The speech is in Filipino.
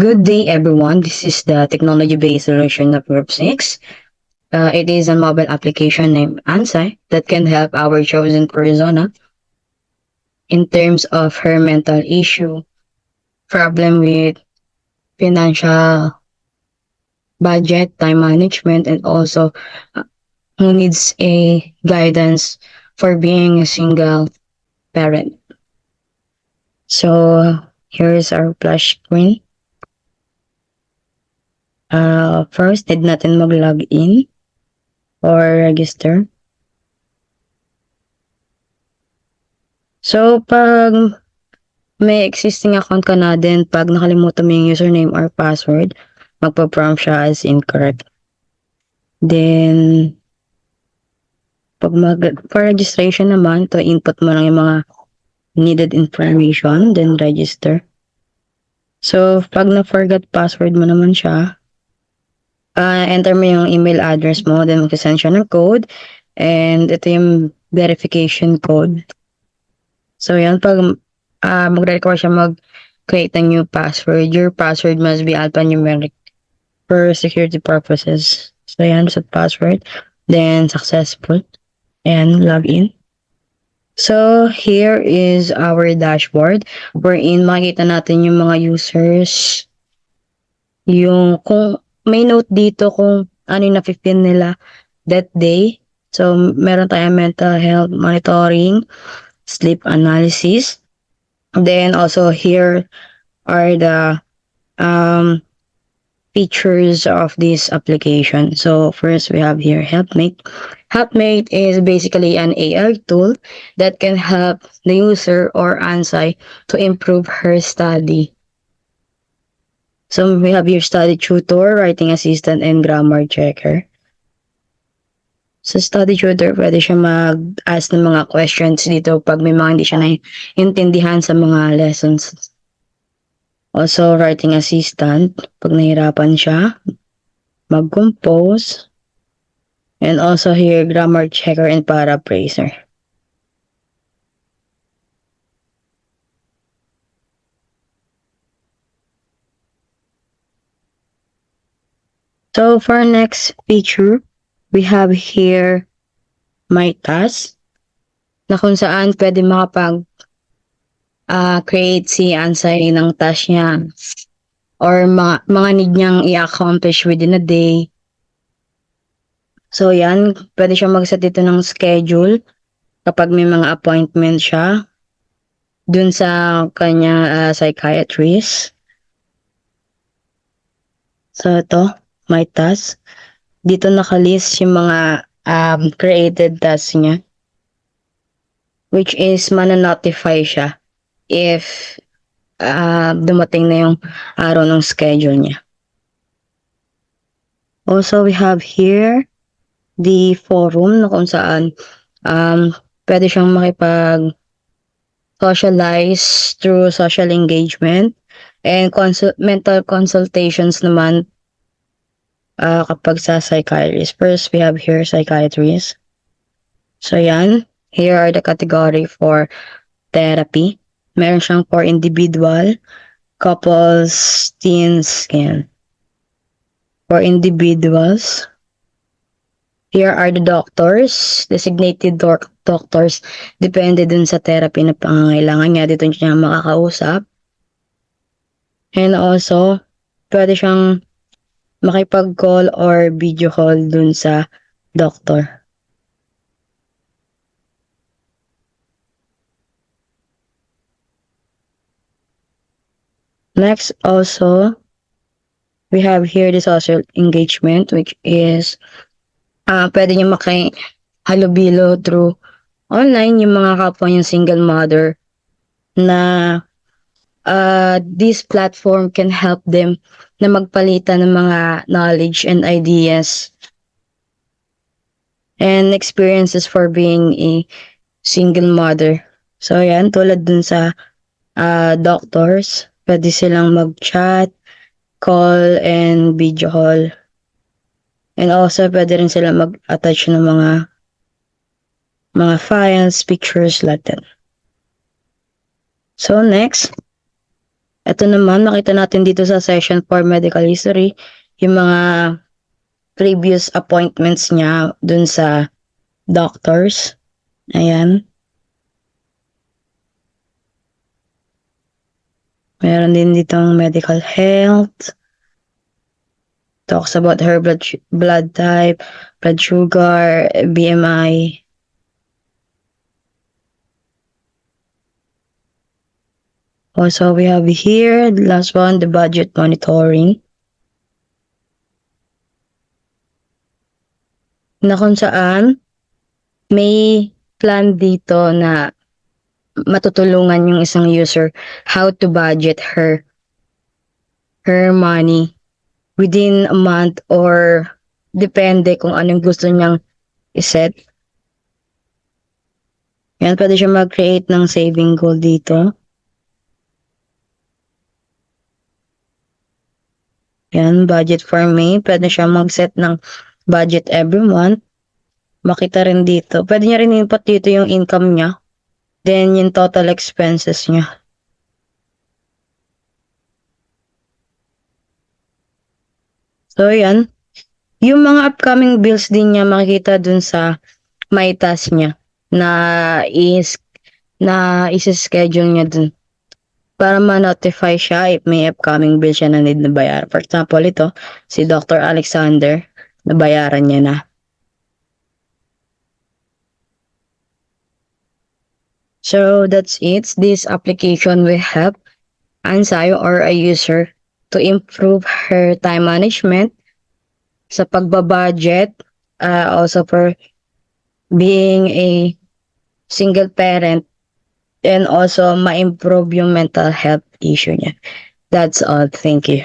Good day, everyone. This is the technology-based solution of Group 6. It is a mobile application named Ansai that can help our chosen persona in terms of her mental issue, problem with financial budget, time management, and also uh, who needs a guidance for being a single parent. So here is our flash screen. First, need natin mag-log in or register. So, pag may existing account ka na din, pag nakalimutan mo yung username or password, magpa-prompt siya as incorrect. Then, for registration naman, to input mo lang yung mga needed information, then register. So, pag na-forgot password mo naman siya, enter mo yung email address mo, then mag-send siya ng code, and ito yung verification code. So, yan, pag mag-require siya mag-create ng new password, your password must be alphanumeric for security purposes. So, yan, set password, then successful, and login. So, here is our dashboard wherein makikita natin yung mga users, yung kung may note dito kung ano yung na-15 nila that day. So, meron tayong mental health monitoring, sleep analysis. Then also here are the features of this application. So first we have here Helpmate. Helpmate is basically an AI tool that can help the user or Ansai to improve her study. So we have here study tutor, writing assistant, and grammar checker. Sa study tutor, pwede siya mag-ask ng mga questions dito pag may mga hindi siya naiintindihan sa mga lessons. Also, writing assistant, pag nahirapan siya, mag-compose. And also here, grammar checker and paraphraser. So for next feature, we have here my task na kung saan pwede create si Ansai ng task niya or mga need niyang i-accomplish within a day. So yan, pwede siya mag-set dito ng schedule kapag may mga appointment siya dun sa kanya psychiatrist. So ito, my task. Dito nakalist yung mga created tasks niya, which is mana-notify siya if dumating na yung araw ng schedule niya. Also, we have here the forum na kung saan pwede siyang makipag-socialize through social engagement, and mental consultations naman kapag sa psychiatrist. First, we have here psychiatrist. So yan, here are the category for therapy. Meron siyang for individual, couples, teens, and for individuals. Here are the doctors, designated doctors, depende dun sa therapy na pangangailangan niya. Dito niya makakausap. And also, pwede siyang makipag-call or video call dun sa doctor. Next, also, we have here the social engagement, which is pwede niyo makihalubilo through online yung mga kapwa niyang single mother na this platform can help them na magpalitan ng mga knowledge and ideas and experiences for being a single mother. So yan, tulad dun sa doctors, pwede silang mag-chat, call, and video call. And also, pwede rin sila mag-attach ng mga files, pictures, lahat yan. So next, Ito naman, makita natin dito sa section for medical history, yung mga previous appointments niya dun sa doctors. Ayan. Meron din ditong medical health. Talks about her blood type, blood sugar, BMI. Also, we have here, the last one, the budget monitoring. Na kung saan, may plan dito na matutulungan yung isang user how to budget her money within a month or depende kung anong gusto niyang iset. Yan, pwede siya mag-create ng saving goal dito. Yan, budget for May. Pwede siya mag-set ng budget every month. Makita rin dito. Pwede niya rin input dito yung income niya. Then, yung total expenses niya. So, yan. Yung mga upcoming bills din niya makikita dun sa my task niya na is-schedule niya dun para ma-notify siya if may upcoming bill siya na need na bayaran. For example, ito, si Dr. Alexander, nabayaran niya na. So, that's it. This application will help Ansayo or a user to improve her time management sa pagbabudget, also for being a single parent, and also ma-improve yung mental health issue niya. That's all. Thank you.